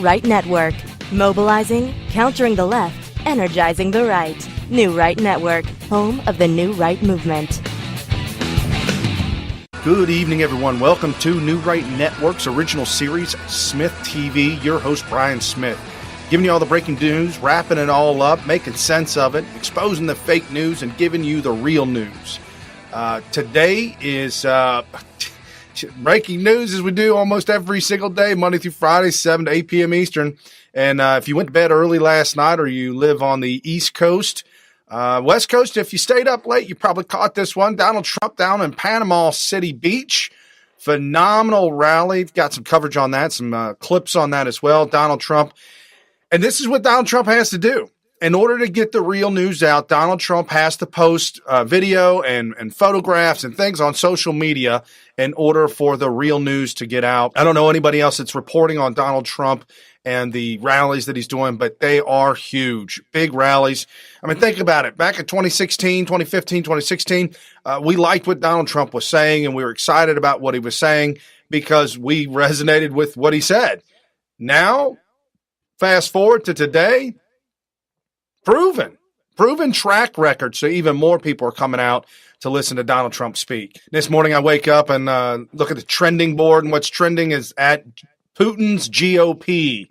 Right Network. Mobilizing, countering the left, energizing the right. New Right Network, home of the New Right movement. Good evening, everyone. Welcome to New Right Network's original series, SmythTV. Your host, Brian Smith. Giving you all the breaking news, wrapping it all up, making sense of it, exposing the fake news, and giving you the real news. Today is breaking news, as we do almost every single day, Monday through Friday, 7 to 8 p.m. Eastern. And if you went to bed early last night or you live on the East Coast, West Coast, if you stayed up late, you probably caught this one. Donald Trump down in Panama City Beach. Phenomenal rally. Got some coverage on that, some clips on that as well. Donald Trump. And this is what Donald Trump has to do. In order to get the real news out, Donald Trump has to post video and photographs and things on social media in order for the real news to get out. I don't know anybody else that's reporting on Donald Trump and the rallies that he's doing, but they are huge, big rallies. I mean, think about it. Back in 2016, 2015, 2016, we liked what Donald Trump was saying, and we were excited about what he was saying because we resonated with what he said. Now, fast forward to today, proven track record. So even more people are coming out to listen to Donald Trump speak. This morning I wake up and look at the trending board, and what's trending is at Putin's GOP.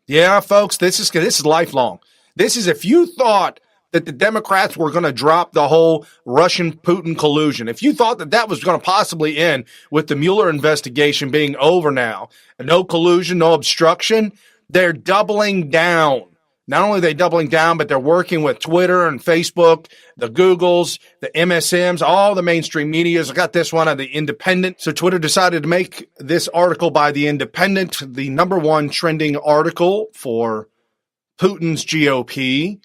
Yeah, folks, this is lifelong. This is if you thought that the Democrats were going to drop the whole Russian-Putin collusion, if you thought that that was going to possibly end with the Mueller investigation being over now, and no collusion, no obstruction, they're doubling down. Not only are they doubling down, but they're working with Twitter and Facebook, the Googles, the MSMs, all the mainstream medias. I got this one on The Independent. So Twitter decided to make this article by The Independent the number one trending article for Putin's GOP.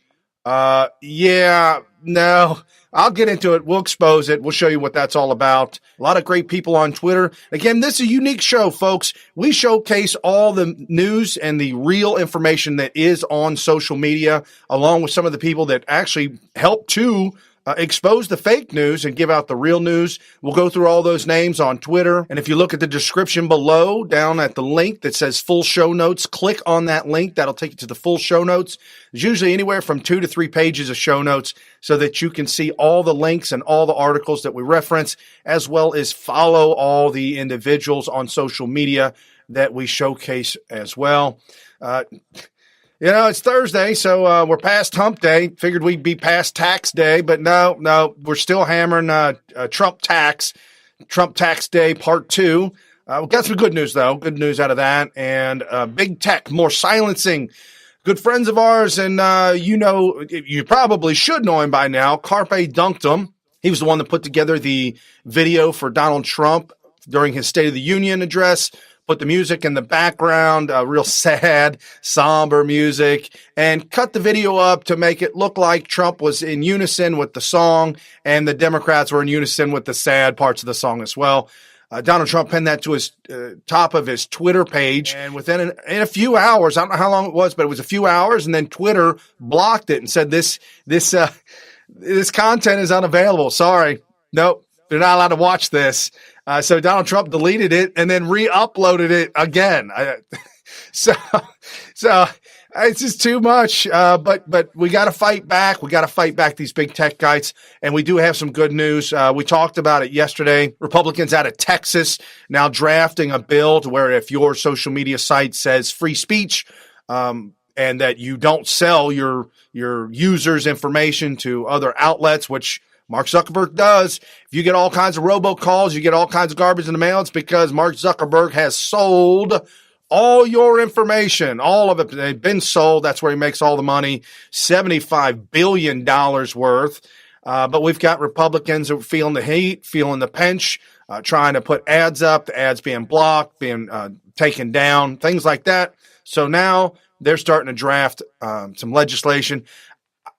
No, I'll get into it. We'll expose it. We'll show you what that's all about. A lot of great people on Twitter. Again, this is a unique show, folks. We showcase all the news and the real information that is on social media, along with some of the people that actually help to expose the fake news and give out the real news. We'll go through all those names on Twitter. And if you look at the description below, down at the link that says full show notes, click on that link. That'll take you to the full show notes. There's usually anywhere from 2 to 3 pages of show notes so that you can see all the links and all the articles that we reference, as well as follow all the individuals on social media that we showcase as well. It's Thursday, so we're past hump day. Figured we'd be past tax day, but no, we're still hammering Trump tax day part 2. We got some good news, though. Good news out of that. And big tech, more silencing. Good friends of ours, and you probably should know him by now, Carpe Dunktum. He was the one that put together the video for Donald Trump during his State of the Union address. Put the music in the background, real sad, somber music, and cut the video up to make it look like Trump was in unison with the song and the Democrats were in unison with the sad parts of the song as well. Donald Trump pinned that to his top of his Twitter page, and within in a few hours, I don't know how long it was, but it was a few hours, and then Twitter blocked it and said this content is unavailable. Sorry, nope, they're not allowed to watch this. So Donald Trump deleted it and then re-uploaded it again. So it's just too much. But we got to fight back. We got to fight back these big tech guys. And we do have some good news. We talked about it yesterday. Republicans out of Texas now drafting a bill to where if your social media site says free speech, and that you don't sell your users' information to other outlets, which Mark Zuckerberg does. If you get all kinds of robocalls, you get all kinds of garbage in the mail, it's because Mark Zuckerberg has sold all your information. All of it. They've been sold. That's where he makes all the money, $75 billion worth. But we've got Republicans who are feeling the heat, feeling the pinch, trying to put ads up, the ads being blocked, being taken down, things like that. So now they're starting to draft some legislation.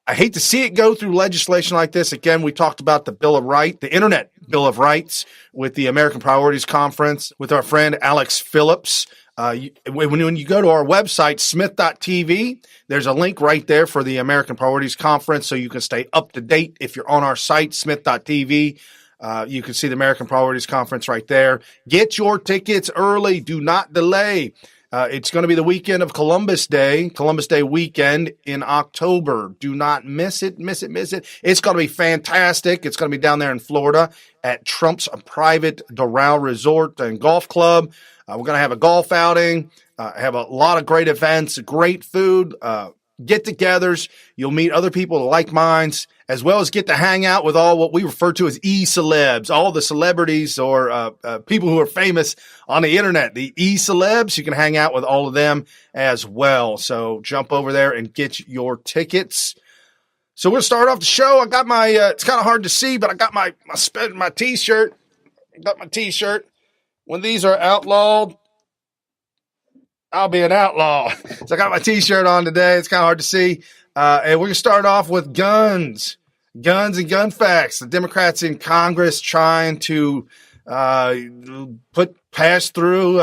I hate to see it go through legislation like this. Again, we talked about the Bill of Rights, the Internet Bill of Rights with the American Priorities Conference with our friend Alex Phillips. When you go to our website, SmythTV, there's a link right there for the American Priorities Conference so you can stay up to date. If you're on our site, SmythTV, you can see the American Priorities Conference right there. Get your tickets early. Do not delay. It's going to be the weekend of Columbus Day weekend in October. Do not miss it, miss it, miss it. It's going to be fantastic. It's going to be down there in Florida at Trump's private Doral Resort and Golf Club. We're going to have a golf outing, have a lot of great events, great food, get-togethers. You'll meet other people like minds, as well as get to hang out with all what we refer to as e-celebs, all the celebrities or people who are famous on the internet, the e-celebs. You can hang out with all of them as well. So jump over there and get your tickets. So we'll start off the show. I got my, it's kind of hard to see, but I got my t-shirt. I got my t-shirt. When these are outlawed, I'll be an outlaw. So I got my t-shirt on today. It's kind of hard to see. And we're going to start off with guns and gun facts. The Democrats in Congress trying to pass through,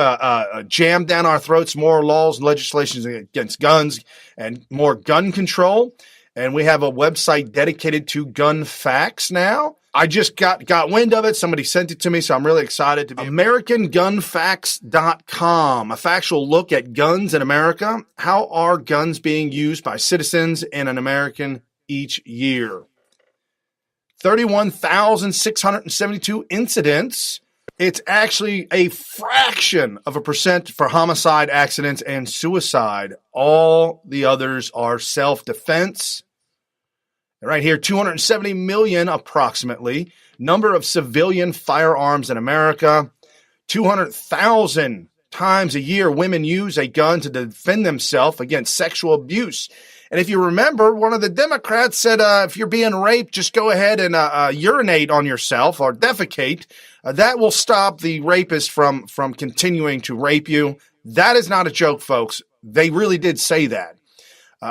jam down our throats more laws and legislation against guns and more gun control. And we have a website dedicated to gun facts now. I just got wind of it. Somebody sent it to me, so I'm really excited to be AmericanGunFacts.com, a factual look at guns in America. How are guns being used by citizens in an American each year? 31,672 incidents. It's actually a fraction of a percent for homicide, accidents, and suicide. All the others are self-defense. Right here, 270 million approximately. Number of civilian firearms in America. 200,000 times a year women use a gun to defend themselves against sexual abuse. And if you remember, one of the Democrats said if you're being raped, just go ahead and urinate on yourself or defecate. That will stop the rapist from continuing to rape you. That is not a joke, folks. They really did say that.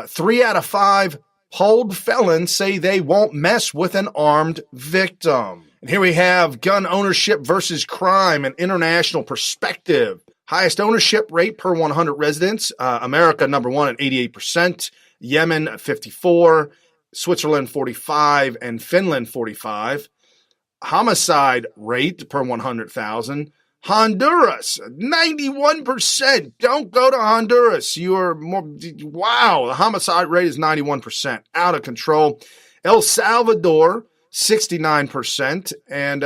3 out of 5 polled felons say they won't mess with an armed victim. And here we have gun ownership versus crime, an international perspective. Highest ownership rate per 100 residents. America, number one at 88%. Yemen, 54%. Switzerland, 45%. And Finland, 45%. Homicide rate per 100,000. Honduras, 91%. Don't go to Honduras. You are more, wow, the homicide rate is 91%. Out of control. El Salvador, 69%. And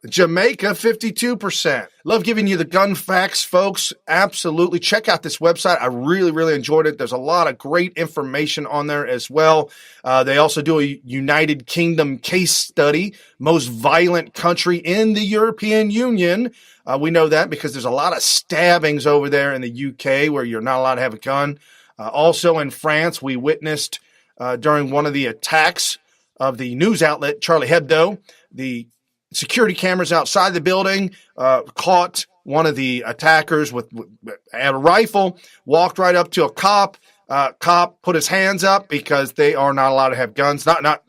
Jamaica, 52%. Love giving you the gun facts, folks. Absolutely. Check out this website. I really, really enjoyed it. There's a lot of great information on there as well. They also do a United Kingdom case study, most violent country in the European Union. We know that because there's a lot of stabbings over there in the UK where you're not allowed to have a gun. Also in France, we witnessed during one of the attacks of the news outlet Charlie Hebdo, the security cameras outside the building caught one of the attackers with a rifle, walked right up to a cop. Cop put his hands up because they are not allowed to have guns. Not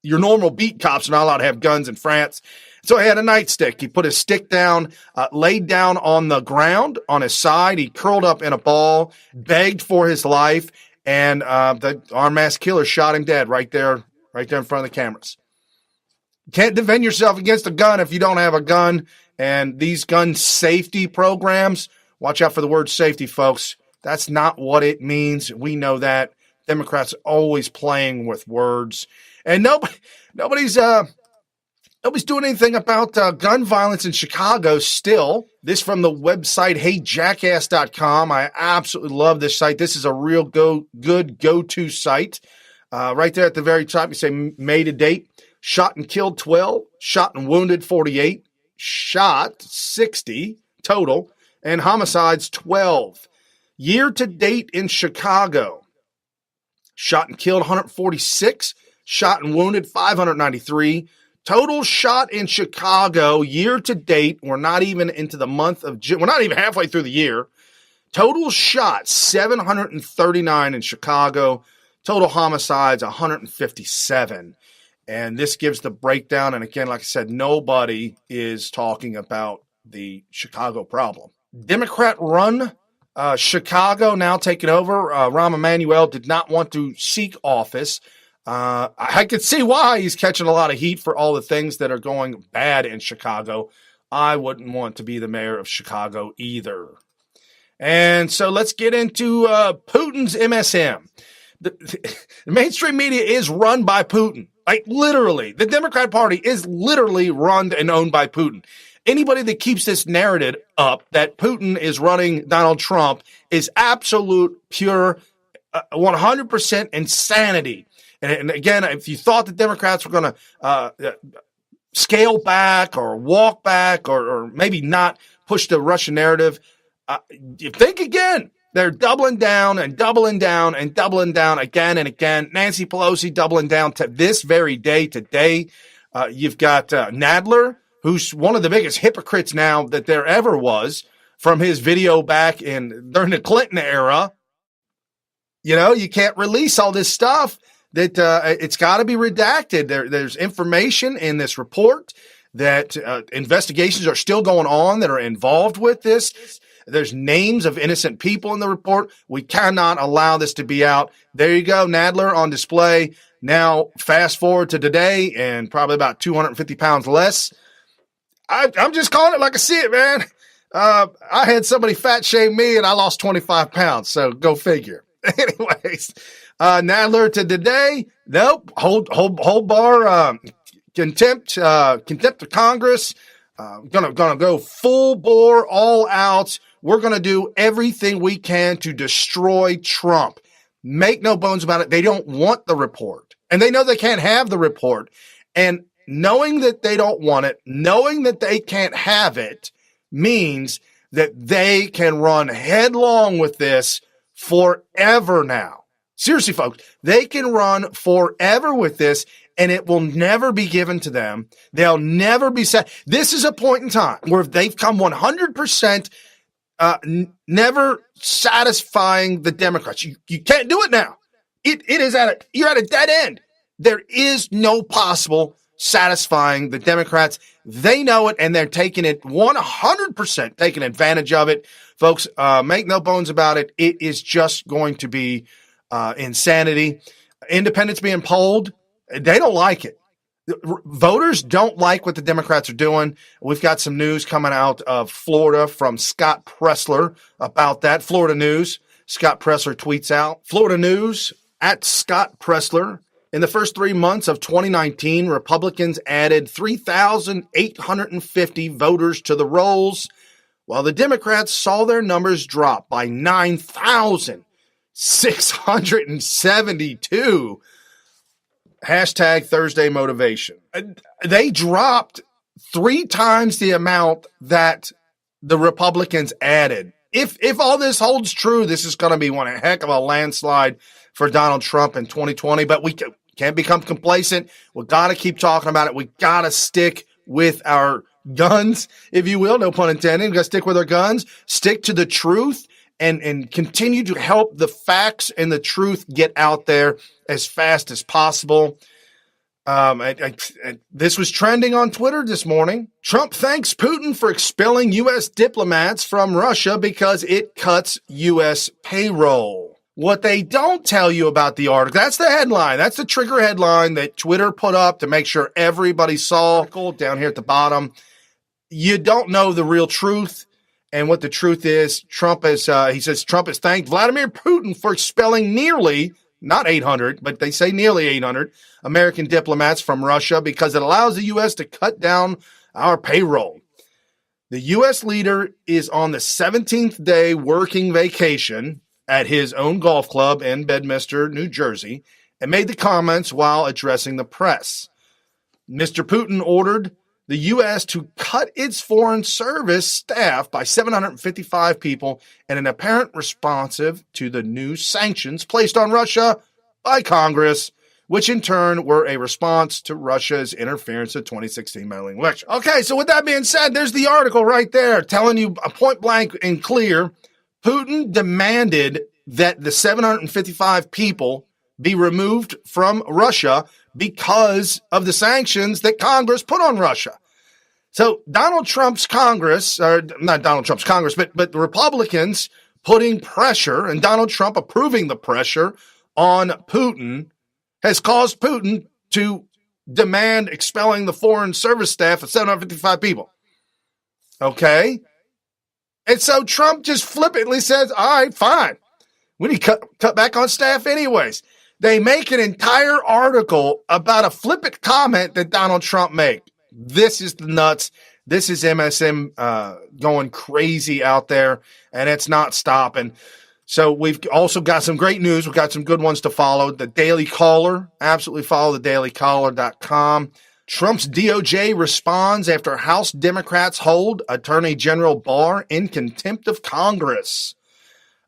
your normal beat cops are not allowed to have guns in France. So he had a nightstick. He put his stick down, laid down on the ground on his side. He curled up in a ball, begged for his life, and the armed mass killer shot him dead right there in front of the cameras. Can't defend yourself against a gun if you don't have a gun. And these gun safety programs, watch out for the word safety, folks. That's not what it means. We know that. Democrats are always playing with words. And nobody's doing anything about gun violence in Chicago still. This from the website HeyJackass.com. I absolutely love this site. This is a real good go-to site. Right there at the very top, you say May to date. Shot and killed 12, shot and wounded 48, shot 60 total, and homicides 12. Year to date in Chicago, shot and killed 146, shot and wounded 593. Total shot in Chicago year to date, we're not even into the month of June, we're not even halfway through the year. Total shots 739 in Chicago, total homicides 157. And this gives the breakdown. And again, like I said, nobody is talking about the Chicago problem. Democrat run Chicago now taking over. Rahm Emanuel did not want to seek office. I could see why. He's catching a lot of heat for all the things that are going bad in Chicago. I wouldn't want to be the mayor of Chicago either. And so let's get into Putin's MSM. The mainstream media is run by Putin. Like literally, the Democrat Party is literally run and owned by Putin. Anybody that keeps this narrative up that Putin is running Donald Trump is absolute, pure, 100% insanity. And again, if you thought the Democrats were going to scale back or walk back or maybe not push the Russian narrative, you think again. They're doubling down and doubling down and doubling down again and again. Nancy Pelosi doubling down to this very day today. You've got Nadler, who's one of the biggest hypocrites now that there ever was from his video back during the Clinton era. You know, you can't release all this stuff that it's got to be redacted. There's information in this report that investigations are still going on that are involved with this. There's names of innocent people in the report. We cannot allow this to be out. There you go, Nadler on display. Now, fast forward to today and probably about 250 pounds less. I'm just calling it like I see it, man. I had somebody fat shame me and I lost 25 pounds. So go figure. Anyways, Nadler to today. Nope. Hold bar, contempt of Congress. Gonna go full bore, all out. We're going to do everything we can to destroy Trump. Make no bones about it. They don't want the report. And they know they can't have the report. And knowing that they don't want it, knowing that they can't have it, means that they can run headlong with this forever now. Seriously, folks, they can run forever with this, and it will never be given to them. They'll never be set. This is a point in time where they've come 100% never satisfying the Democrats. You can't do it now. You're at a dead end. There is no possible satisfying the Democrats. They know it, and they're taking it 100%, taking advantage of it. Folks, make no bones about it. It is just going to be insanity. Independents being polled, they don't like it. Voters don't like what the Democrats are doing. We've got some news coming out of Florida from Scott Pressler about that. Florida News. Scott Pressler tweets out, Florida News at Scott Pressler. In the first 3 months of 2019, Republicans added 3,850 voters to the rolls, while the Democrats saw their numbers drop by 9,672. Hashtag Thursday motivation. They dropped 3 times the amount that the Republicans added. If all this holds true, this is going to be one heck of a landslide for Donald Trump in 2020. But we can't become complacent. We got to keep talking about it. We got to stick with our guns, if you will. No pun intended. We got to stick with our guns. Stick to the truth. And continue to help the facts and the truth get out there as fast as possible. This was trending on Twitter this morning. Trump thanks Putin for expelling U.S. diplomats from Russia because it cuts U.S. payroll. What they don't tell you about the article, that's the headline. That's the trigger headline that Twitter put up to make sure everybody saw. Down here at the bottom. You don't know the real truth. And what the truth is, Trump has thanked Vladimir Putin for expelling nearly, not 800, but they say nearly 800 American diplomats from Russia because it allows the U.S. to cut down our payroll. The U.S. leader is on the 17th day working vacation at his own golf club in Bedminster, New Jersey, and made the comments while addressing the press. Mr. Putin ordered the U.S. to cut its foreign service staff by 755 people in an apparent responsive to the new sanctions placed on Russia by Congress, which in turn were a response to Russia's interference in the 2016 mailing election. Okay, so with that being said, there's the article right there telling you point blank and clear. Putin demanded that the 755 people be removed from Russia because of the sanctions that Congress put on Russia. So Donald Trump's Congress, or not Donald Trump's Congress, but the Republicans putting pressure and Donald Trump approving the pressure on Putin has caused Putin to demand expelling the foreign service staff of 755 people. Okay? And so Trump just flippantly says, all right, fine. We need to cut back on staff anyways. They make an entire article about a flippant comment that Donald Trump made. This is the nuts. This is MSM going crazy out there, and it's not stopping. So we've also got some great news. We've got some good ones to follow. The Daily Caller. Absolutely follow thedailycaller.com. Trump's DOJ responds after House Democrats hold Attorney General Barr in contempt of Congress.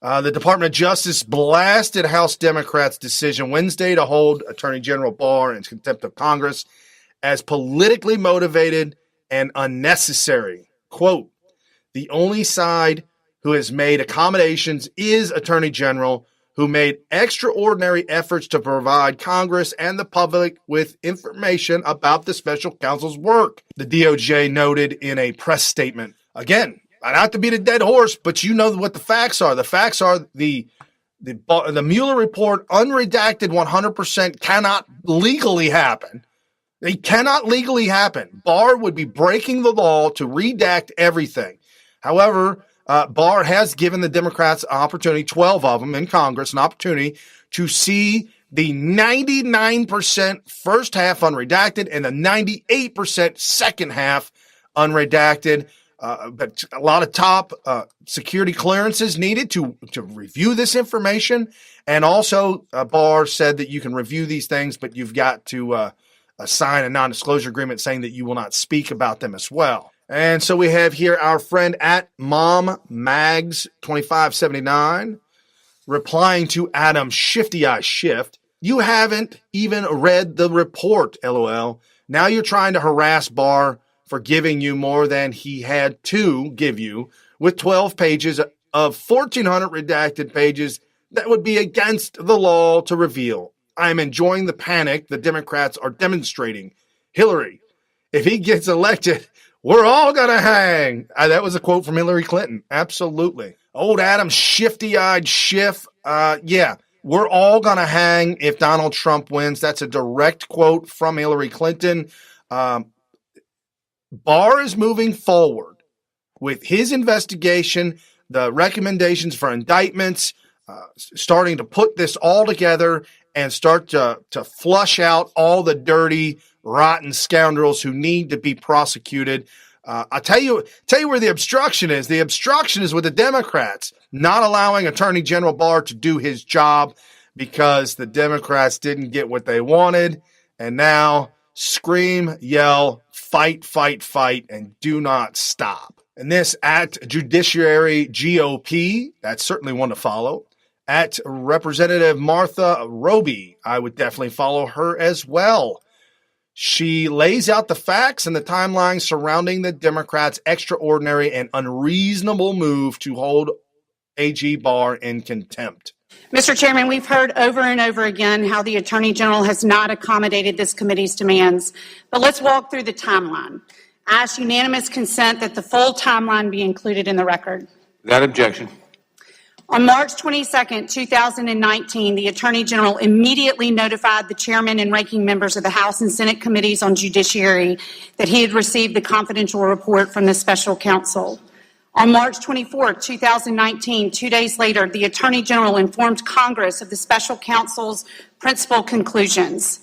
The Department of Justice blasted House Democrats' decision Wednesday to hold Attorney General Barr in contempt of Congress as politically motivated and unnecessary. Quote, the only side who has made accommodations is Attorney General, who made extraordinary efforts to provide Congress and the public with information about the special counsel's work, the DOJ noted in a press statement. Again, not to beat a dead horse, but you know what the facts are. The facts are the Mueller report, unredacted 100%, cannot legally happen. They cannot legally happen. Barr would be breaking the law to redact everything. However, Barr has given the Democrats an opportunity, 12 of them in Congress, an opportunity to see the 99% first half unredacted and the 98% second half unredacted. But a lot of top security clearances needed to review this information. And also, Barr said that you can review these things, but you've got to sign a non-disclosure agreement saying that you will not speak about them as well. And so we have here our friend at MomMags2579 replying to Adam Shifty Eye Shift. You haven't even read the report, LOL. Now you're trying to harass Barr for giving you more than he had to give you with 12 pages of 1,400 redacted pages that would be against the law to reveal. I am enjoying the panic the Democrats are demonstrating. Hillary, if he gets elected, we're all going to hang. That was a quote from Hillary Clinton. Absolutely. Old Adam Shifty-Eyed Schiff. Yeah, we're all going to hang if Donald Trump wins. That's a direct quote from Hillary Clinton. Barr is moving forward with his investigation, the recommendations for indictments, starting to put this all together and start to flush out all the dirty, rotten scoundrels who need to be prosecuted. I'll tell you where the obstruction is. The obstruction is with the Democrats not allowing Attorney General Barr to do his job because the Democrats didn't get what they wanted. And now scream, yell, fight, fight, fight, and do not stop. And this at Judiciary GOP, that's certainly one to follow. At Representative Martha Roby, I would definitely follow her as well. She lays out the facts and the timeline surrounding the Democrats' extraordinary and unreasonable move to hold AG Barr in contempt. Mr. Chairman, we've heard over and over again how the Attorney General has not accommodated this committee's demands, but let's walk through the timeline. I ask unanimous consent that the full timeline be included in the record. Without objection. On March 22, 2019, the Attorney General immediately notified the chairman and ranking members of the House and Senate committees on judiciary that he had received the confidential report from the special counsel. On March 24, 2019, 2 days later, the Attorney General informed Congress of the special counsel's principal conclusions.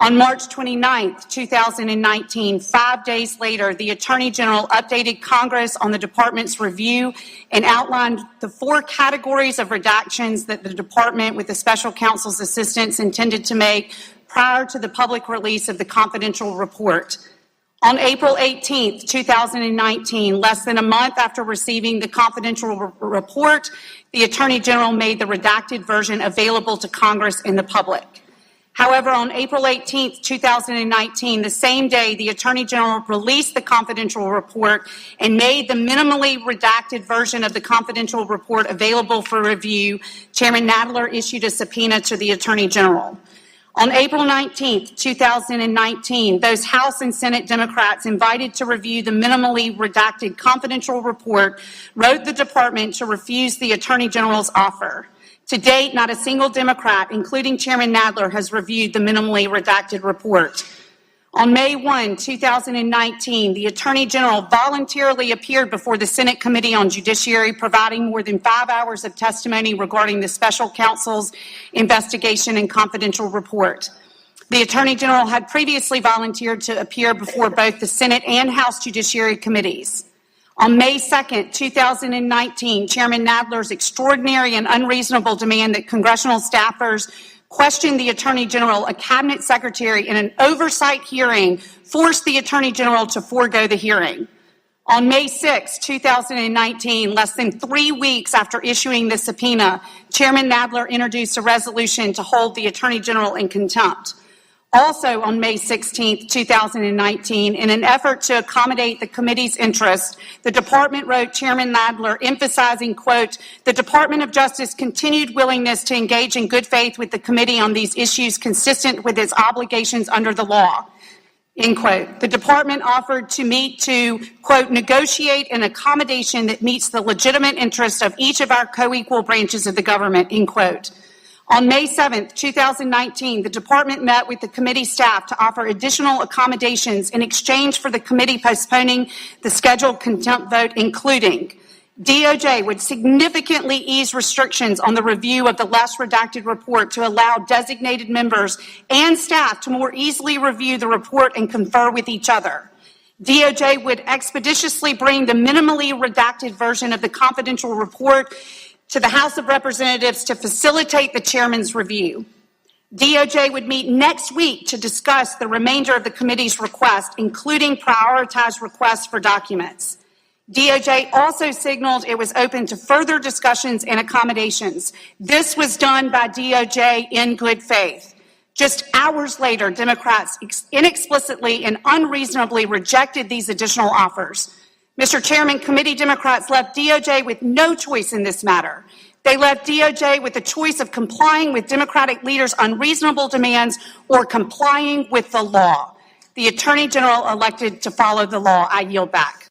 On March 29, 2019, 5 days later, the Attorney General updated Congress on the Department's review and outlined the 4 categories of redactions that the Department, with the Special Counsel's assistance, intended to make prior to the public release of the confidential report. On April 18, 2019, less than a month after receiving the confidential report, the Attorney General made the redacted version available to Congress and the public. However, on April 18, 2019, the same day, the Attorney General released the confidential report and made the minimally redacted version of the confidential report available for review. Chairman Nadler issued a subpoena to the Attorney General. On April 19, 2019, those House and Senate Democrats invited to review the minimally redacted confidential report wrote the Department to refuse the Attorney General's offer. To date, not a single Democrat, including Chairman Nadler, has reviewed the minimally redacted report. On May 1, 2019, the Attorney General voluntarily appeared before the Senate Committee on Judiciary, providing more than 5 hours of testimony regarding the special counsel's investigation and confidential report. The Attorney General had previously volunteered to appear before both the Senate and House Judiciary Committees. On May 2, 2019, Chairman Nadler's extraordinary and unreasonable demand that congressional staffers question the Attorney General, a cabinet secretary, in an oversight hearing, forced the Attorney General to forego the hearing. On May 6, 2019, less than 3 weeks after issuing the subpoena, Chairman Nadler introduced a resolution to hold the Attorney General in contempt. Also on May 16, 2019, in an effort to accommodate the committee's interest, the department wrote Chairman Nadler emphasizing, quote, the Department of Justice continued willingness to engage in good faith with the committee on these issues consistent with its obligations under the law, end quote. The department offered to meet to, quote, negotiate an accommodation that meets the legitimate interests of each of our co-equal branches of the government, end quote. On May 7, 2019, the department met with the committee staff to offer additional accommodations in exchange for the committee postponing the scheduled contempt vote, including DOJ would significantly ease restrictions on the review of the less redacted report to allow designated members and staff to more easily review the report and confer with each other. DOJ would expeditiously bring the minimally redacted version of the confidential report to the House of Representatives to facilitate the chairman's review. DOJ would meet next week to discuss the remainder of the committee's request, including prioritized requests for documents. DOJ also signaled it was open to further discussions and accommodations. This was done by DOJ in good faith. Just hours later, Democrats inexplicitly and unreasonably rejected these additional offers. Mr. Chairman, committee Democrats left DOJ with no choice in this matter. They left DOJ with the choice of complying with Democratic leaders' unreasonable demands or complying with the law. The Attorney General elected to follow the law. I yield back.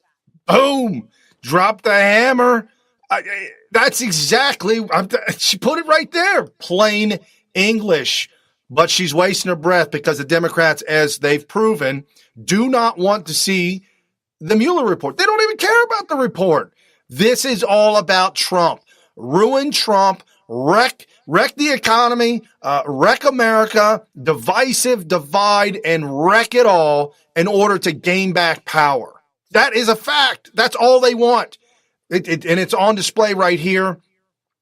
Boom! Drop the hammer. That's exactly, she put it right there. Plain English. But she's wasting her breath because the Democrats, as they've proven, do not want to see the Mueller report. They don't even care about the report. This is all about Trump. Ruin Trump, wreck the economy, wreck America, divide, and wreck it all in order to gain back power. That is a fact. That's all they want. And it's on display right here.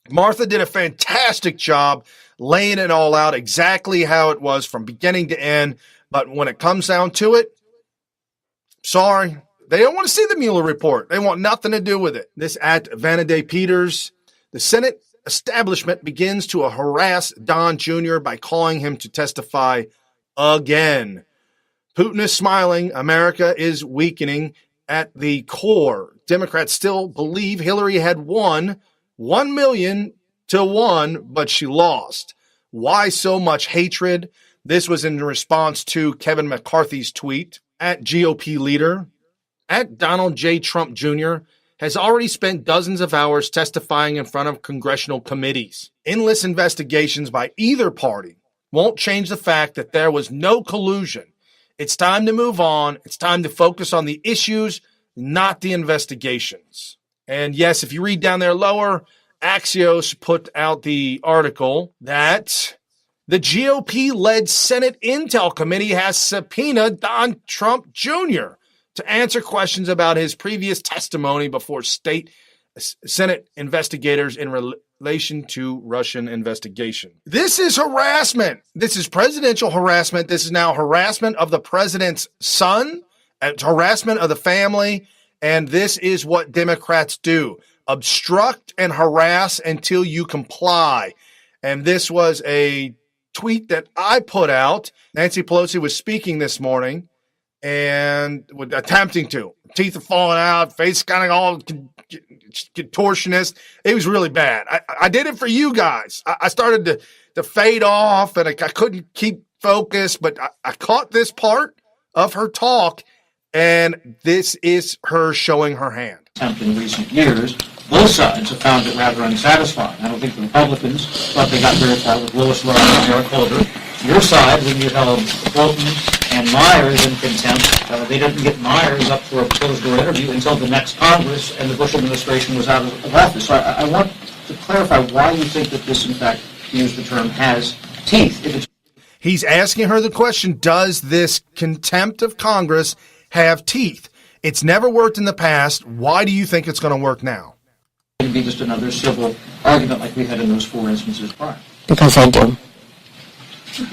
Martha did a fantastic job laying it all out exactly how it was from beginning to end. But when it comes down to it, sorry. They don't want to see the Mueller report. They want nothing to do with it. This at Vanity Peters. The Senate establishment begins to harass Don Jr. by calling him to testify again. Putin is smiling. America is weakening at the core. Democrats still believe Hillary had won 1,000,000-1, but she lost. Why so much hatred? This was in response to Kevin McCarthy's tweet. At GOP leader, at Donald J. Trump Jr., has already spent dozens of hours testifying in front of congressional committees. Endless investigations by either party won't change the fact that there was no collusion. It's time to move on. It's time to focus on the issues, not the investigations. And yes, if you read down there lower, Axios put out the article that the GOP-led Senate Intel Committee has subpoenaed Don Trump Jr. to answer questions about his previous testimony before Senate investigators in relation to Russian investigation. This is harassment. This is presidential harassment. This is now harassment of the president's son, harassment of the family, and this is what Democrats do. Obstruct and harass until you comply. And this was a tweet that I put out. Nancy Pelosi was speaking this morning and attempting to. Teeth are falling out, face kind of all contortionist. It was really bad. I did it for you guys. I started to fade off, and I couldn't keep focus, but I caught this part of her talk, and this is her showing her hand. In recent years, both sides have found it rather unsatisfying. I don't think the Republicans thought they got very far with Lois Lerner and Eric Holder. Your side, when you held Bolton and Myers in contempt. They didn't get Myers up for a closed-door interview until the next Congress and the Bush administration was out of office. So I want to clarify why you think that this, in fact, to use the term, has teeth. If it's He's asking her the question, does this contempt of Congress have teeth? It's never worked in the past. Why do you think it's going to work now? going to be just another civil argument like we had in those 4 instances prior. Because I do.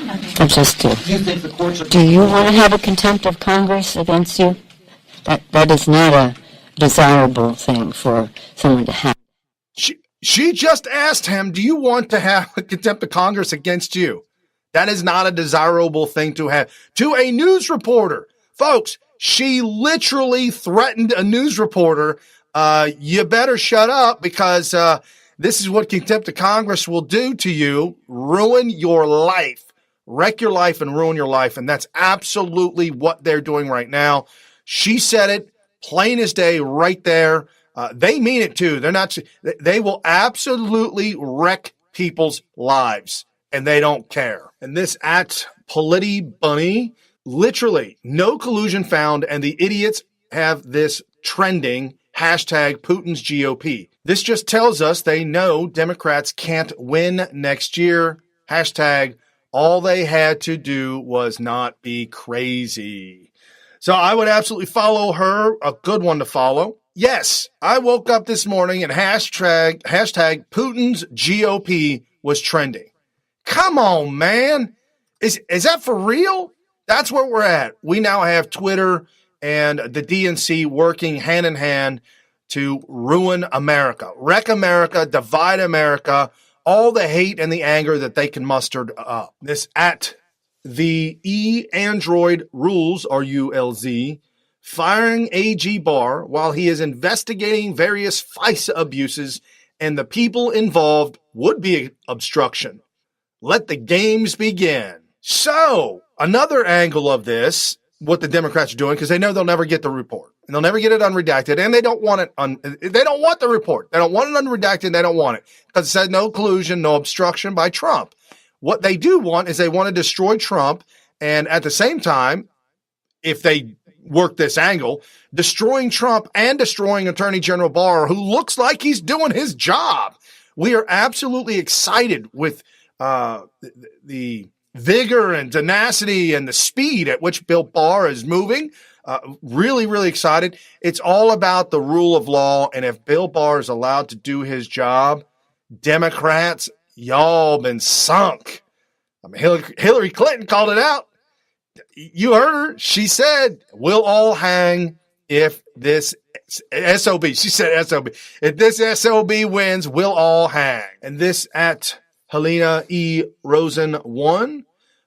I just do. Do you think the courts are... Do you want to have a contempt of Congress against you? That is not a desirable thing for someone to have. She just asked him, do you want to have a contempt of Congress against you? That is not a desirable thing to have. To a news reporter. Folks, she literally threatened a news reporter. You better shut up because this is what contempt of Congress will do to you. Ruin your life. Wreck your life and ruin your life. And that's absolutely what they're doing right now. She said it plain as day right there. They mean it too. They will absolutely wreck people's lives and they don't care. And this at Politi Bunny, literally no collusion found. And the idiots have this trending hashtag Putin's GOP. This just tells us they know Democrats can't win next year. Hashtag all they had to do was not be crazy. So I would absolutely follow her, a good one to follow. Yes, I woke up this morning and hashtag Putin's GOP was trending. Come on, man. Is that for real? That's where we're at. We now have Twitter and the DNC working hand in hand to ruin America, wreck America, divide America, all the hate and the anger that they can muster up. This at the Android Rules, RULZ, firing AG Barr while he is investigating various FISA abuses and the people involved would be obstruction. Let the games begin. So, another angle of this, what the Democrats are doing, because they know they'll never get the report. And they'll never get it unredacted, and they don't want it they don't want the report. They don't want it unredacted, they don't want it. Because it said no collusion, no obstruction by Trump. What they do want is they want to destroy Trump, and at the same time, if they work this angle, destroying Trump and destroying Attorney General Barr, who looks like he's doing his job. We are absolutely excited with the vigor and tenacity and the speed at which Bill Barr is moving. Really, really excited. It's all about the rule of law. And if Bill Barr is allowed to do his job, Democrats, y'all been sunk. I mean, Hillary Clinton called it out. You heard her. She said, we'll all hang if this SOB, she said SOB, if this SOB wins, we'll all hang. And this at Helena E. Rosen 1.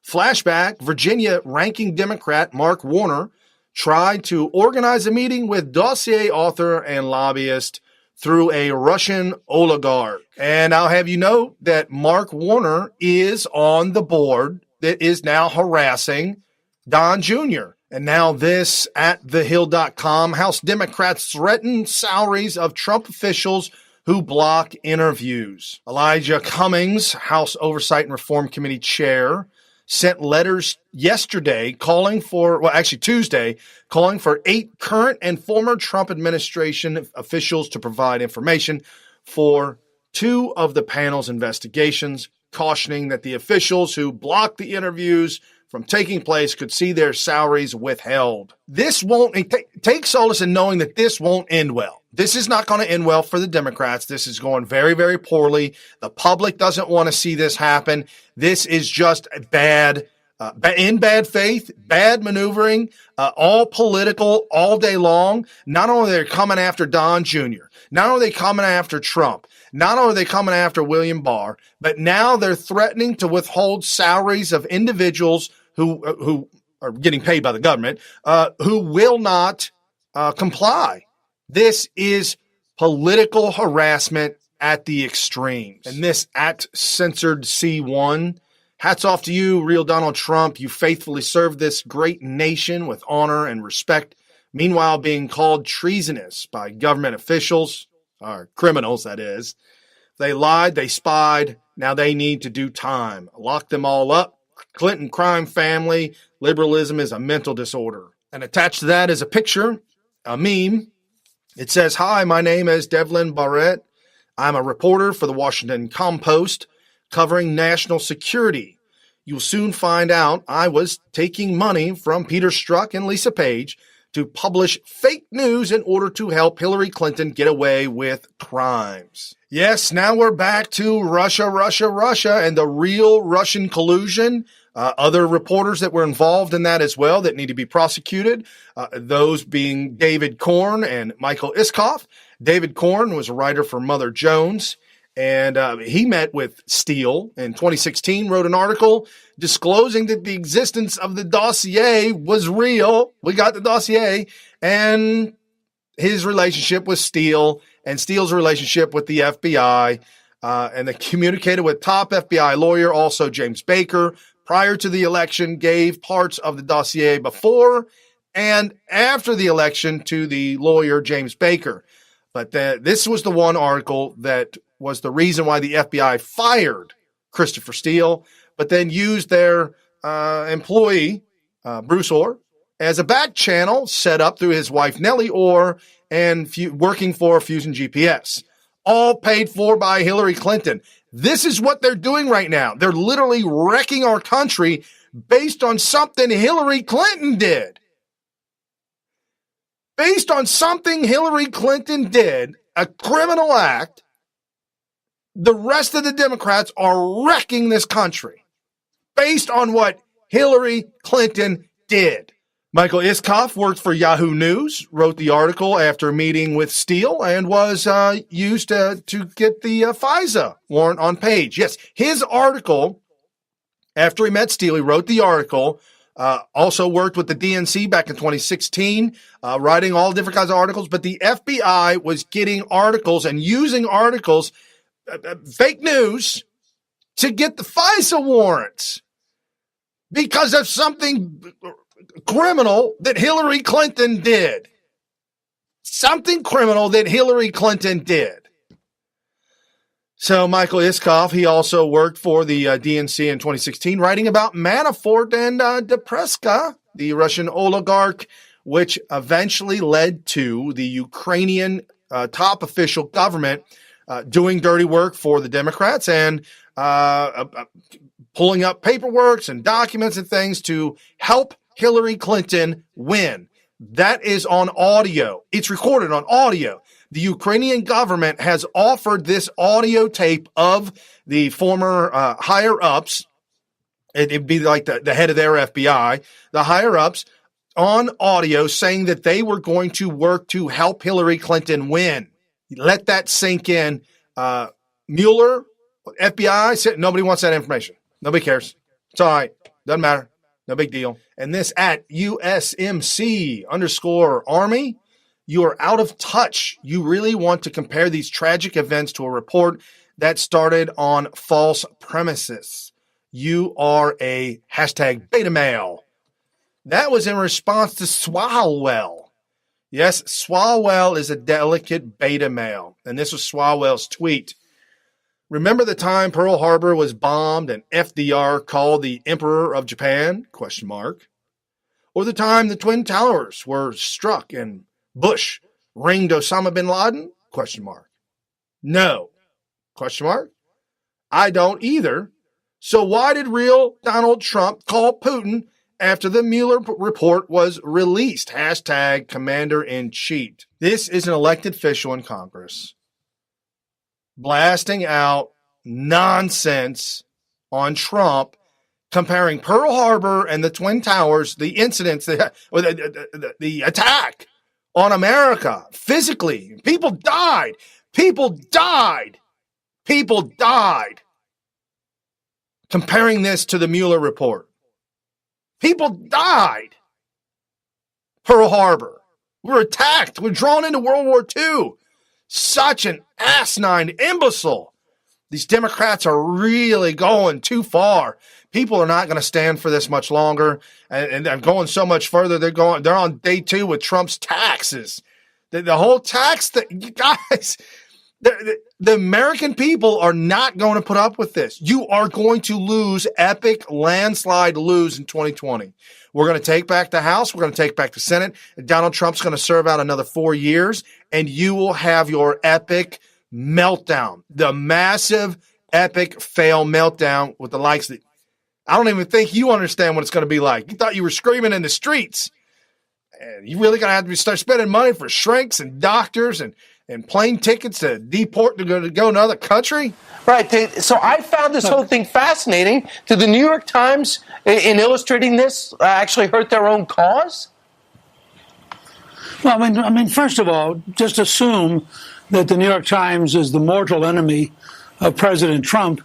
Flashback, Virginia ranking Democrat Mark Warner tried to organize a meeting with dossier author and lobbyist through a Russian oligarch. And I'll have you know that Mark Warner is on the board that is now harassing Don Jr. And now this at thehill.com, House Democrats threaten salaries of Trump officials who block interviews. Elijah Cummings, House Oversight and Reform Committee chair, sent letters yesterday Tuesday, calling for 8 current and former Trump administration officials to provide information for 2 of the panel's investigations, cautioning that the officials who blocked the interviews from taking place could see their salaries withheld. This won't take solace in knowing that this won't end well. This is not going to end well for the Democrats. This is going very, very poorly. The public doesn't want to see this happen. This is just bad, in bad faith, bad maneuvering, all political all day long. Not only are they coming after Don Jr., not only are they coming after Trump, not only are they coming after William Barr, but now they're threatening to withhold salaries of individuals who are getting paid by the government, who will not comply. This is political harassment at the extremes. And this at censored C1, hats off to you, real Donald Trump. You faithfully served this great nation with honor and respect, meanwhile being called treasonous by government officials, or criminals, that is. They lied, they spied, now they need to do time. Lock them all up, Clinton crime family. Liberalism is a mental disorder. And attached to that is a picture, a meme. It says, "Hi, my name is Devlin Barrett. I'm a reporter for the Washington Compost covering national security. You'll soon find out I was taking money from Peter Strzok and Lisa Page to publish fake news in order to help Hillary Clinton get away with crimes." Yes, now we're back to Russia, and the real Russian collusion. Other reporters that were involved in that as well that need to be prosecuted, those being David Korn and Michael Iskoff. David Korn was a writer for Mother Jones, and he met with Steele in 2016, wrote an article disclosing that the existence of the dossier was real. We got the dossier, and his relationship with Steele and Steele's relationship with the FBI, and they communicated with top FBI lawyer, also James Baker, prior to the election, gave parts of the dossier before and after the election to the lawyer, James Baker. But this was the one article that was the reason why the FBI fired Christopher Steele, but then used their employee, Bruce Orr, as a back channel set up through his wife, Nellie Orr, and working for Fusion GPS. All paid for by Hillary Clinton. This is what they're doing right now. They're literally wrecking our country based on something Hillary Clinton did. Based on something Hillary Clinton did, a criminal act, the rest of the Democrats are wrecking this country based on what Hillary Clinton did. Michael Iskoff worked for Yahoo News, wrote the article after meeting with Steele, and was used to get the FISA warrant on Page. Yes, his article, after he met Steele, he wrote the article, also worked with the DNC back in 2016, writing all different kinds of articles, but the FBI was getting articles and using articles, fake news, to get the FISA warrants because of something criminal that Hillary Clinton did. Something criminal that Hillary Clinton did. So Michael Iskoff, he also worked for the DNC in 2016, writing about Manafort and Depreska, the Russian oligarch, which eventually led to the Ukrainian top official government doing dirty work for the Democrats and pulling up paperwork and documents and things to help Hillary Clinton win. That is on audio. It's recorded on audio. The Ukrainian government has offered this audio tape of the former higher-ups. It'd be like the head of their FBI, the higher-ups, on audio saying that they were going to work to help Hillary Clinton win. Let that sink in. Mueller, FBI, said nobody wants that information. Nobody cares. It's all right. Doesn't matter. No big deal. And this at USMC_Army, you are out of touch. You really want to compare these tragic events to a report that started on false premises. You are a hashtag beta male. That was in response to Swalwell. Yes, Swalwell is a delicate beta male. And this was Swalwell's tweet. Remember the time Pearl Harbor was bombed and FDR called the Emperor of Japan? ? Or the time the Twin Towers were struck and Bush ringed Osama bin Laden? ? No. ? I don't either. So why did real Donald Trump call Putin after the Mueller report was released? Hashtag Commander-in-Chief. This is an elected official in Congress blasting out nonsense on Trump, comparing Pearl Harbor and the Twin Towers, the incidents, the attack on America physically. People died. Comparing this to the Mueller report. People died. Pearl Harbor. We were attacked. We were drawn into World War II. Such an asinine imbecile. These Democrats are really going too far. People are not going to stand for this much longer, and they're going so much further. They're on day 2 with Trump's taxes. The whole tax thing, you guys. The American people are not going to put up with this. You are going to lose, epic landslide lose in 2020. We're going to take back the House. We're going to take back the Senate. Donald Trump's going to serve out another 4 years, and you will have your epic meltdown, the massive, epic fail meltdown with the likes that I don't even think you understand what it's going to be like. You thought you were screaming in the streets. And you really going to have to start spending money for shrinks and doctors and plane tickets to deport to go to another country? Right. So I found this whole thing fascinating. Did the New York Times, in illustrating this, actually hurt their own cause? Well, I mean, first of all, just assume that the New York Times is the mortal enemy of President Trump.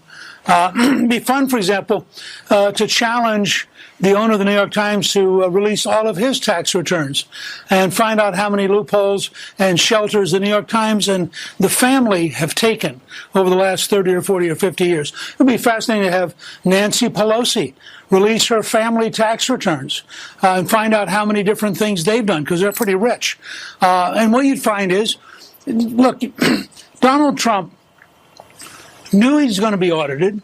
It'd be fun, for example, to challenge the owner of the New York Times to release all of his tax returns and find out how many loopholes and shelters the New York Times and the family have taken over the last 30 or 40 or 50 years. It would be fascinating to have Nancy Pelosi release her family tax returns and find out how many different things they've done, because they're pretty rich. And what you'd find is, look, Donald Trump knew he's going to be audited.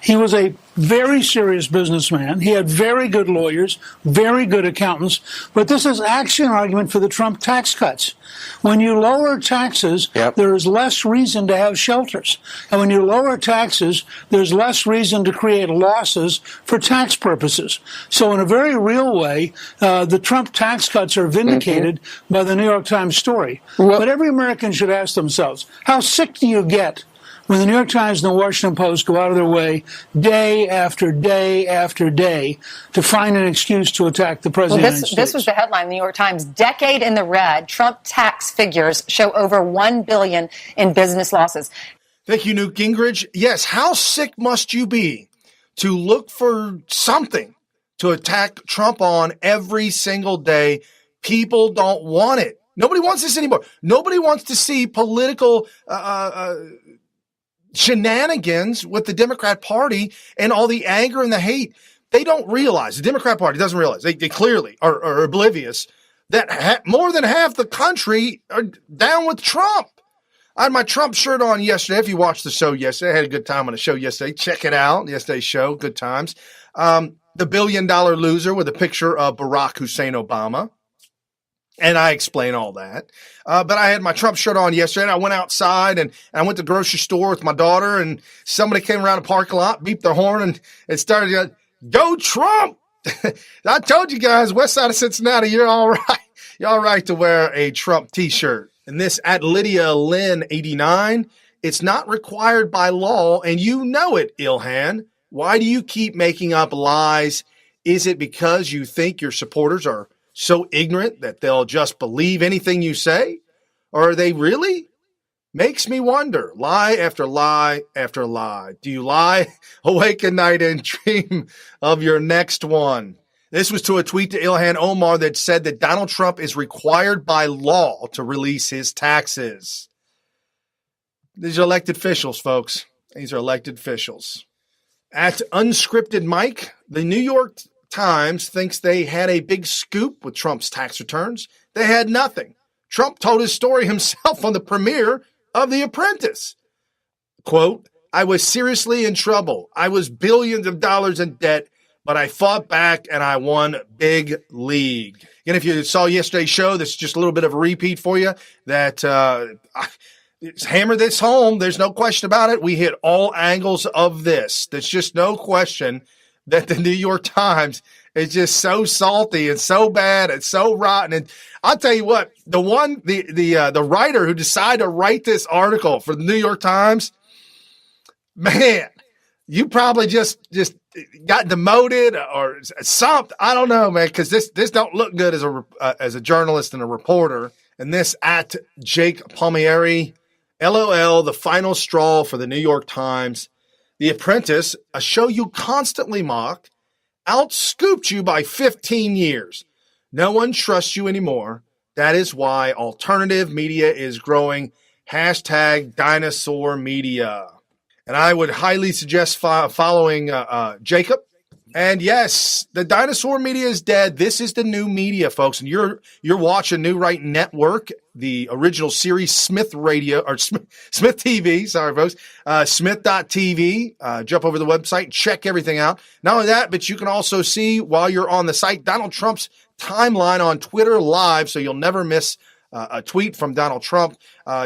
He was a very serious businessman. He had very good lawyers, very good accountants. But this is actually an argument for the Trump tax cuts. When you lower taxes, there is less reason to have shelters. And when you lower taxes, there's less reason to create losses for tax purposes. So in a very real way, the Trump tax cuts are vindicated by the New York Times story. But every American should ask themselves, how sick do you get when the New York Times and the Washington Post go out of their way day after day after day to find an excuse to attack the president of the United States? This was the headline in the New York Times. Decade in the red. Trump tax figures show over $1 billion in business losses. Thank you, Newt Gingrich. Yes, how sick must you be to look for something to attack Trump on every single day? People don't want it. Nobody wants this anymore. Nobody wants to see political shenanigans with the Democrat Party and all the anger and the hate. They don't realize, the Democrat Party doesn't realize, they clearly are oblivious that more than half the country are down with Trump. I had my Trump shirt on yesterday. If you watched the show yesterday, I had a good time on the show yesterday. Check it out. Yesterday's show, good times. The $1 billion loser with a picture of Barack Hussein Obama. And I explain all that. But I had my Trump shirt on yesterday, and I went outside, and I went to the grocery store with my daughter, and somebody came around the parking lot, beeped their horn, and it started to go Trump. I told you guys, west side of Cincinnati, you're all right. You're all right to wear a Trump T-shirt. And this at Lydia Lynn 89, it's not required by law, and you know it, Ilhan. Why do you keep making up lies? Is it because you think your supporters are so ignorant that they'll just believe anything you say? Or are they really? Makes me wonder. Lie after lie after lie. Do you lie awake at night and dream of your next one? This was to a tweet to Ilhan Omar that said that Donald Trump is required by law to release his taxes. These are elected officials, folks. These are elected officials. At Unscripted Mike, the New York Times thinks they had a big scoop with Trump's tax returns. They had nothing. Trump told his story himself on the premiere of The Apprentice. Quote, I was seriously in trouble. I was billions of dollars in debt, but I fought back and I won big league. And if you saw yesterday's show, this is just a little bit of a repeat for you that hammer this home. There's no question about it. We hit all angles of this. There's just no question that the New York Times is just so salty and so bad and so rotten. And I'll tell you what, the writer who decided to write this article for the New York Times, man, you probably just got demoted or something. I don't know, man, because this don't look good as a journalist and a reporter. And this at Jake Palmieri, LOL, the final straw for the New York Times. The Apprentice, a show you constantly mock, outscooped you by 15 years. No one trusts you anymore. That is why alternative media is growing. Hashtag dinosaur media. And I would highly suggest following Jacob And yes, the dinosaur media is dead. This is the new media, folks. And you're watching New Right Network, the original series Smith Radio or Smith TV. Sorry, folks. Smith.tv. Jump over the website, check everything out. Not only that, but you can also see while you're on the site Donald Trump's timeline on Twitter live, so you'll never miss a tweet from Donald Trump.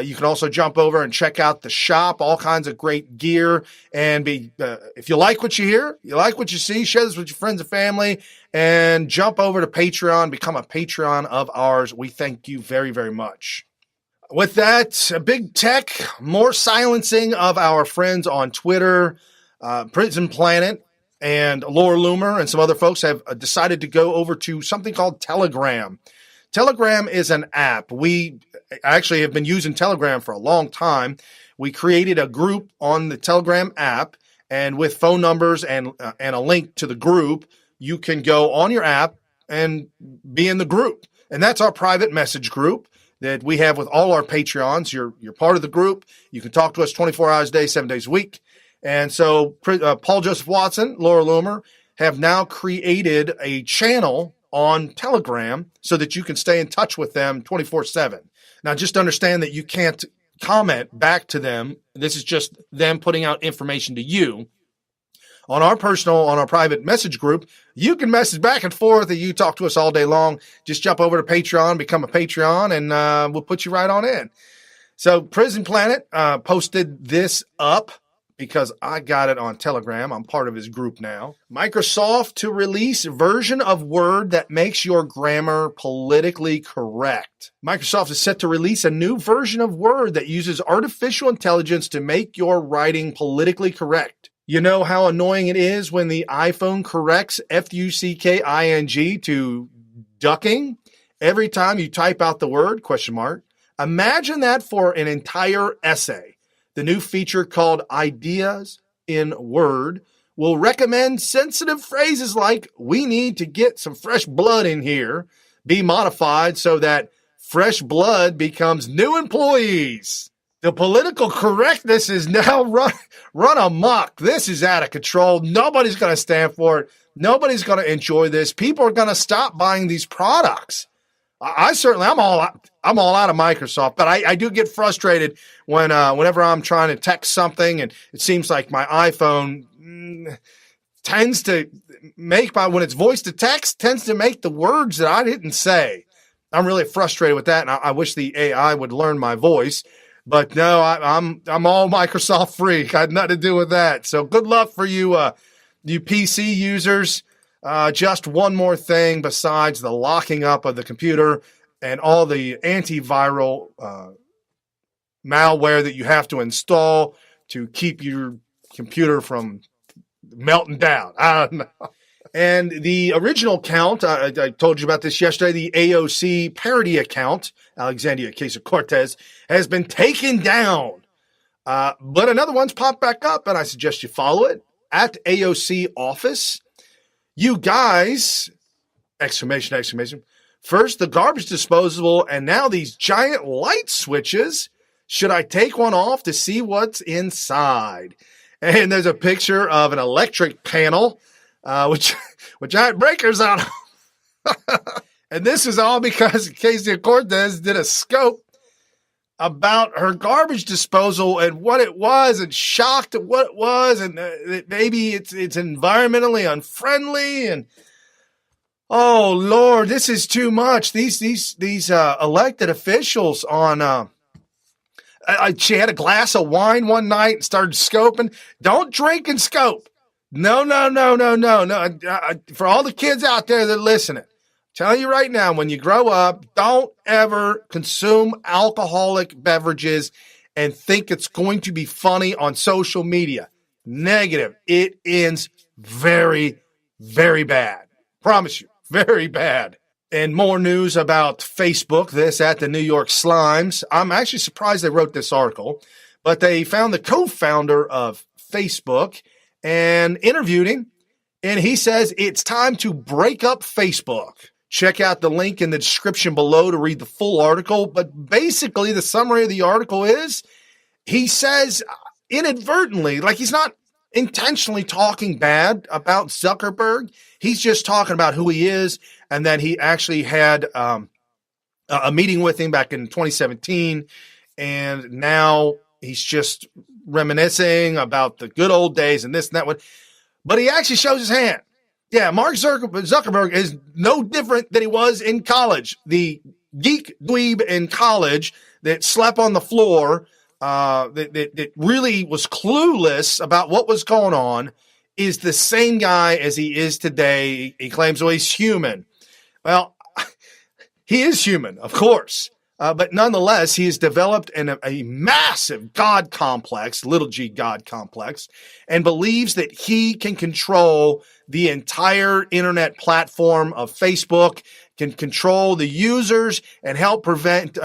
You can also jump over and check out the shop, all kinds of great gear. And if you like what you hear, you like what you see, share this with your friends and family, and jump over to Patreon, become a Patreon of ours. We thank you very, very much. With that, big tech, more silencing of our friends on Twitter, Prison Planet, and Laura Loomer and some other folks have decided to go over to something called Telegram. Telegram is an app. We actually have been using Telegram for a long time. We created a group on the Telegram app, and with phone numbers and a link to the group, you can go on your app and be in the group. And that's our private message group that we have with all our Patreons. You're part of the group. You can talk to us 24 hours a day, 7 days a week. And so Paul Joseph Watson, Laura Loomer have now created a channel on Telegram so that you can stay in touch with them 24/7. Now, just understand that you can't comment back to them. This is just them putting out information to you. On our private message group, you can message back and forth and you talk to us all day long. Just jump over to Patreon, become a Patreon, and we'll put you right on in. So Prison Planet posted this up because I got it on Telegram. I'm part of his group now. Microsoft to release version of Word that makes your grammar politically correct. Microsoft is set to release a new version of Word that uses artificial intelligence to make your writing politically correct. You know how annoying it is when the iPhone corrects fucking to ducking every time you type out the word, ? Imagine that for an entire essay. The new feature called Ideas in Word will recommend sensitive phrases like, we need to get some fresh blood in here, be modified so that fresh blood becomes new employees. The political correctness is now run amok. This is out of control. Nobody's going to stand for it. Nobody's going to enjoy this. People are going to stop buying these products. I'm all out of Microsoft, but I do get frustrated whenever I'm trying to text something and it seems like my iPhone tends to make when it's voice to text tends to make the words that I didn't say. I'm really frustrated with that, and I wish the AI would learn my voice. But no, I'm all Microsoft freak. I had nothing to do with that. So good luck for you, you PC users. Just one more thing besides the locking up of the computer and all the antiviral malware that you have to install to keep your computer from melting down. I don't know. And the original account, I told you about this yesterday, the AOC parody account, Alexandria Ocasio-Cortez, has been taken down. But another one's popped back up, and I suggest you follow it, at AOC Office. You guys, ! First, the garbage disposal, and now these giant light switches. Should I take one off to see what's inside? And there's a picture of an electric panel, with giant breakers on them. And this is all because Ocasio-Cortez did a scope about her garbage disposal and what it was, and shocked at what it was, and maybe it's environmentally unfriendly, and oh Lord, this is too much. These elected officials on she had a glass of wine one night and started scoping. Don't drink and scope. No. For all the kids out there that are listening, telling you right now, when you grow up, don't ever consume alcoholic beverages and think it's going to be funny on social media. Negative. It ends very, very bad. Promise you, very bad. And more news about Facebook, this at the New York Slimes. I'm actually surprised they wrote this article, but they found the co-founder of Facebook and interviewed him, and he says it's time to break up Facebook. Check out the link in the description below to read the full article. But basically, the summary of the article is he says inadvertently, like he's not intentionally talking bad about Zuckerberg. He's just talking about who he is, and that he actually had a meeting with him back in 2017, and now he's just reminiscing about the good old days and this and that one. But he actually shows his hand. Yeah, Mark Zuckerberg is no different than he was in college. The geek dweeb in college that slept on the floor, that really was clueless about what was going on, is the same guy as he is today. He claims, well, he's human. Well, he is human, of course. But nonetheless, he has developed a massive God complex, little g God complex, and believes that he can control the entire internet platform of Facebook, can control the users, and help provide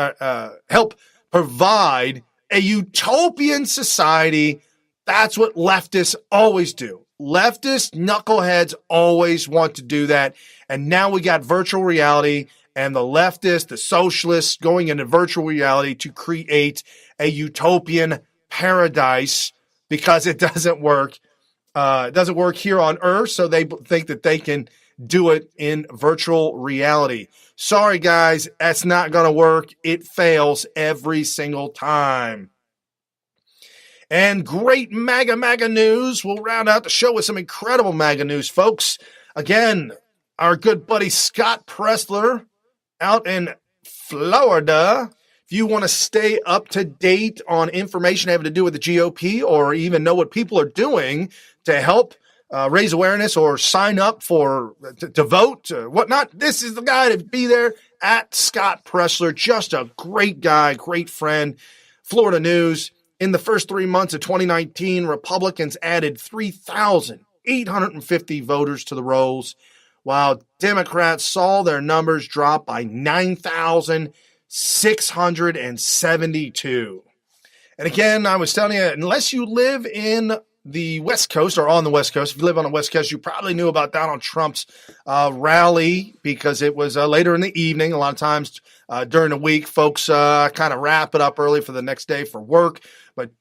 a utopian society. That's what leftists always do. Leftist knuckleheads always want to do that. And now we got virtual reality and the leftists, the socialists going into virtual reality to create a utopian paradise because it doesn't work. It doesn't work here on Earth, so they think that they can do it in virtual reality. Sorry, guys, that's not going to work. It fails every single time. And great MAGA news. We'll round out the show with some incredible MAGA news, folks. Again, our good buddy Scott Pressler out in Florida. If you want to stay up to date on information having to do with the GOP, or even know what people are doing to help raise awareness or sign up for to vote, whatnot, this is the guy to be there, at Scott Pressler. Just a great guy, great friend. Florida News. In the first 3 months of 2019, Republicans added 3,850 voters to the rolls, while Democrats saw their numbers drop by 9,672. And again, I was telling you, unless you live in the West Coast or on the West Coast, if you live on the West Coast, you probably knew about Donald Trump's rally, because it was later in the evening. A lot of times during the week, folks kind of wrap it up early for the next day for work.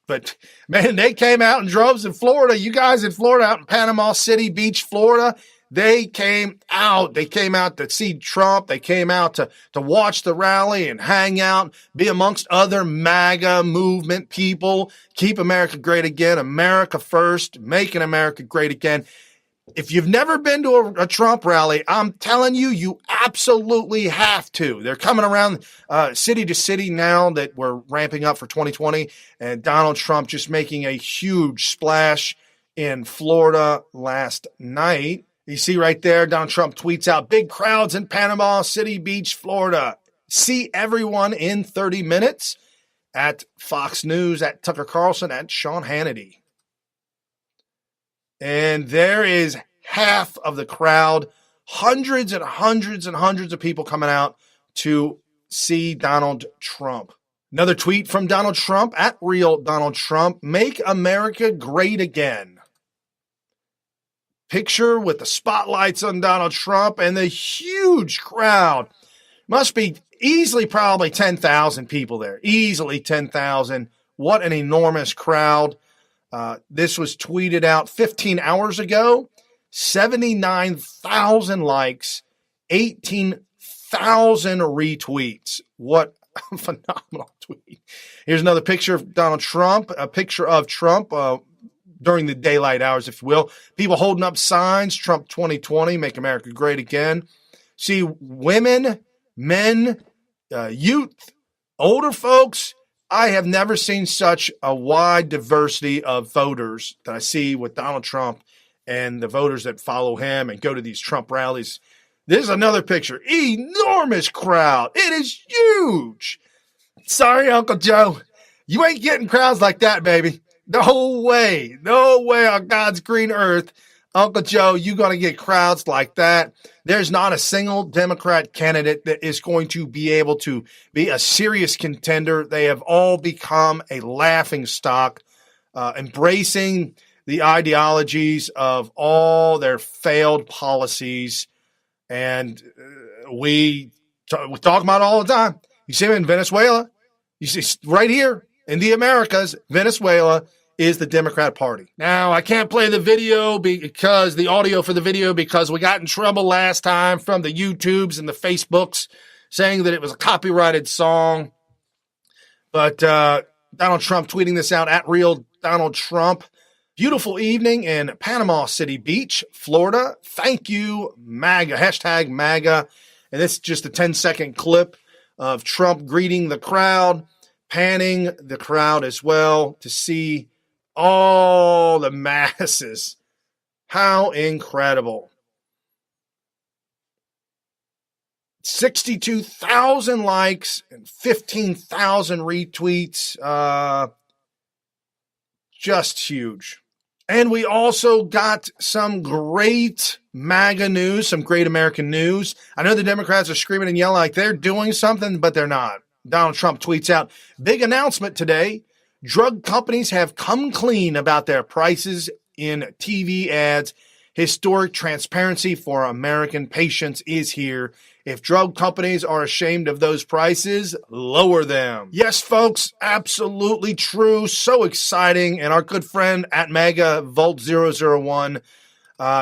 But man, they came out in droves in Florida. You guys in Florida, out in Panama City Beach, Florida, they came out. They came out to see Trump. They came out to watch the rally and hang out, be amongst other MAGA movement people. Keep America great again. America first. Making America great again. If you've never been to a Trump rally, I'm telling you, you absolutely have to. They're coming around city to city now that we're ramping up for 2020, and Donald Trump just making a huge splash in Florida last night. You see right there, Donald Trump tweets out, big crowds in Panama City Beach, Florida. See everyone in 30 minutes at Fox News, at Tucker Carlson, at Sean Hannity. And there is half of the crowd, hundreds and hundreds and hundreds of people coming out to see Donald Trump. Another tweet from Donald Trump, at Real Donald Trump, make America great again. Picture with the spotlights on Donald Trump and the huge crowd. Must be easily probably 10,000 people there. Easily 10,000. What an enormous crowd. This was tweeted out 15 hours ago. 79,000 likes, 18,000 retweets. What a phenomenal tweet. Here's another picture of Donald Trump, a picture of Trump during the daylight hours, if you will. People holding up signs, Trump 2020, make America great again. See women, men, youth, older folks. I have never seen such a wide diversity of voters that I see with Donald Trump and the voters that follow him and go to these Trump rallies. This is another picture. Enormous crowd. It is huge. Sorry, Uncle Joe. You ain't getting crowds like that, baby. No way. No way on God's green earth. Uncle Joe, you're going to get crowds like that. There's not a single Democrat candidate that is going to be able to be a serious contender. They have all become a laughing stock, embracing the ideologies of all their failed policies. And we talk about it all the time. You see them in Venezuela. You see right here in the Americas, Venezuela is the Democrat Party. Now, I can't play the video because the audio for the video because we got in trouble last time from the YouTubes and the Facebooks saying that it was a copyrighted song. But Donald Trump tweeting this out at Real Donald Trump. Beautiful evening in Panama City Beach, Florida. Thank you, MAGA, hashtag MAGA. And this is just a 10-second clip of Trump greeting the crowd, panning the crowd as well to see all the masses. How incredible. 62,000 likes and 15,000 retweets. Just huge. And we also got some great MAGA news, some great American news. I know the Democrats are screaming and yelling like they're doing something, but they're not. Donald Trump tweets out, big announcement today. Drug companies have come clean about their prices in TV ads. Historic transparency for American patients is here. If drug companies are ashamed of those prices, lower them. Yes, folks, absolutely true. So exciting. And our good friend at MAGA Volt 001,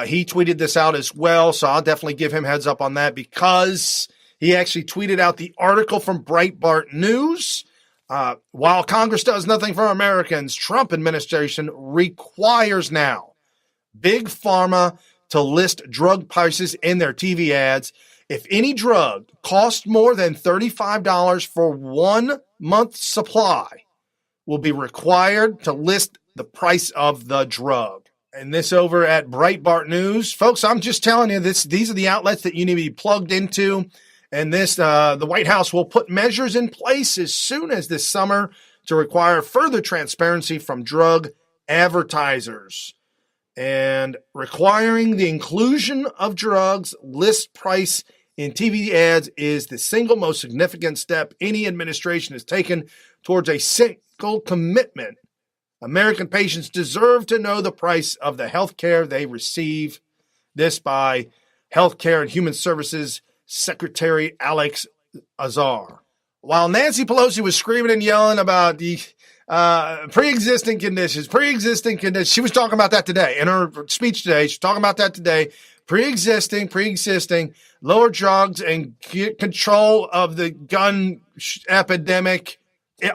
he tweeted this out as well. So I'll definitely give him heads up on that because he actually tweeted out the article from Breitbart News. While Congress does nothing for Americans, Trump administration requires now Big Pharma to list drug prices in their TV ads. If any drug costs more than $35 for 1 month's supply, will be required to list the price of the drug. And this over at Breitbart News. Folks, I'm just telling you, these are the outlets that you need to be plugged into. And the White House will put measures in place as soon as this summer to require further transparency from drug advertisers. And requiring the inclusion of drugs list price in TV ads is the single most significant step any administration has taken towards a single commitment. American patients deserve to know the price of the health care they receive. This by Healthcare and Human Services Secretary Alex Azar. While Nancy Pelosi was screaming and yelling about the pre-existing conditions, she was talking about that today. In her speech today, she's talking about that today. Pre-existing, lower drugs and get control of the gun epidemic.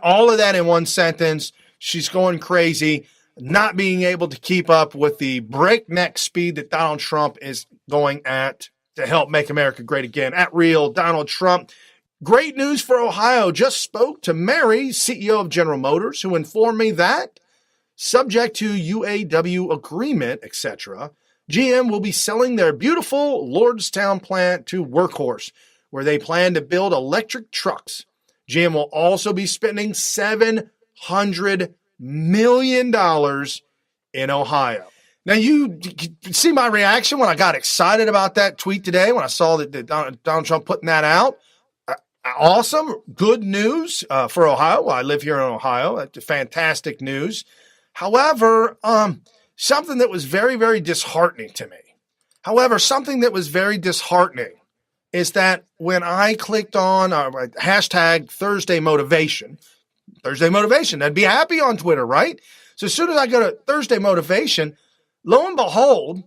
All of that in one sentence. She's going crazy, not being able to keep up with the breakneck speed that Donald Trump is going at to help make America great again. At Real Donald Trump. Great news for Ohio. Just spoke to Mary, CEO of General Motors, who informed me that, subject to UAW agreement, etc., GM will be selling their beautiful Lordstown plant to Workhorse, where they plan to build electric trucks. GM will also be spending $700 million in Ohio. Now, you see my reaction when I got excited about that tweet today, when I saw that Donald Trump putting that out. Awesome. Good news for Ohio. Well, I live here in Ohio. That's fantastic news. However, something that was very, very disheartening to me. Is that when I clicked on hashtag Thursday Motivation, I'd be happy on Twitter, right? So as soon as I go to Thursday Motivation, lo and behold,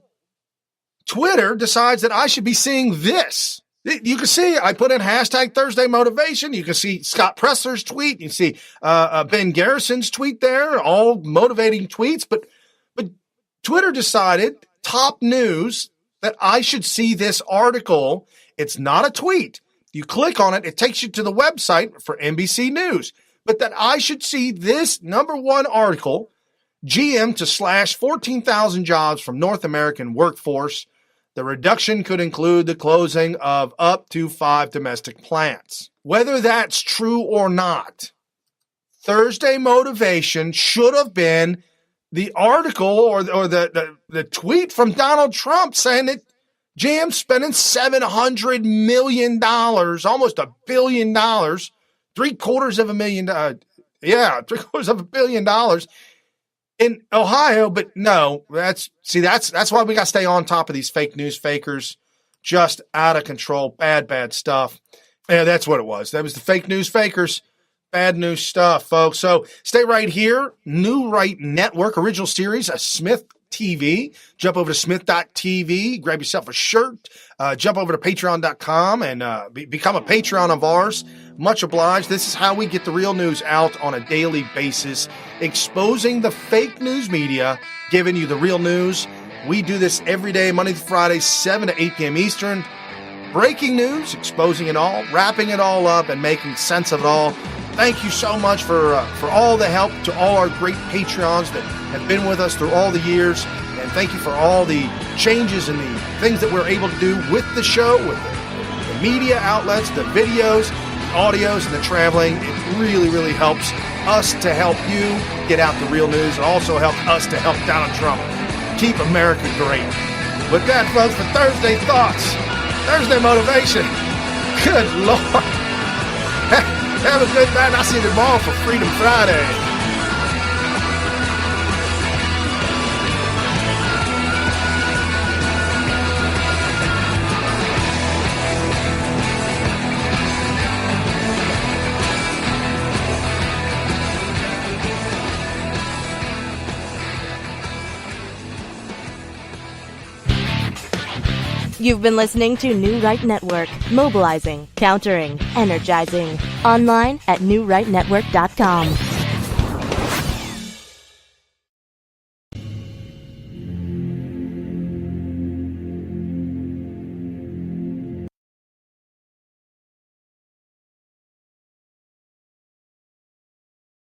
Twitter decides that I should be seeing this. You can see I put in hashtag Thursday Motivation. You can see Scott Pressler's tweet. You can see Ben Garrison's tweet there, all motivating tweets. But Twitter decided, top news, that I should see this article. It's not a tweet. You click on it, it takes you to the website for NBC News. But that I should see this number one article, GM to slash 14,000 jobs from North American workforce. The reduction could include the closing of up to 5 domestic plants. Whether that's true or not, Thursday Motivation should have been the article or the tweet from Donald Trump saying that GM's spending $700 million, almost $1 billion, $750 million, $750 million in Ohio. But no, that's why we got to stay on top of these fake news fakers, just out of control, bad stuff. Yeah, that's what it was. That was the fake news fakers. Bad news stuff, folks. So stay right here. New Right Network, original series, a Smith TV. Jump over to smith.tv, grab yourself a shirt, jump over to patreon.com and become a Patreon of ours. Much obliged. This is how we get the real news out on a daily basis, exposing the fake news media, giving you the real news. We do this every day, Monday through Friday, 7 to 8 p.m. Eastern. Breaking news, exposing it all, wrapping it all up, and making sense of it all. Thank you so much for all the help to all our great Patreons that have been with us through all the years. And thank you for all the changes and the things that we're able to do with the show, with the media outlets, the videos, the audios, and the traveling. It really, really helps us to help you get out the real news, and also help us to help Donald Trump keep America great. With that, folks, for Thursday Thoughts, Thursday Motivation, good Lord. Have a good night. I'll see you tomorrow for Freedom Friday. You've been listening to New Right Network, mobilizing, countering, energizing. Online at newrightnetwork.com.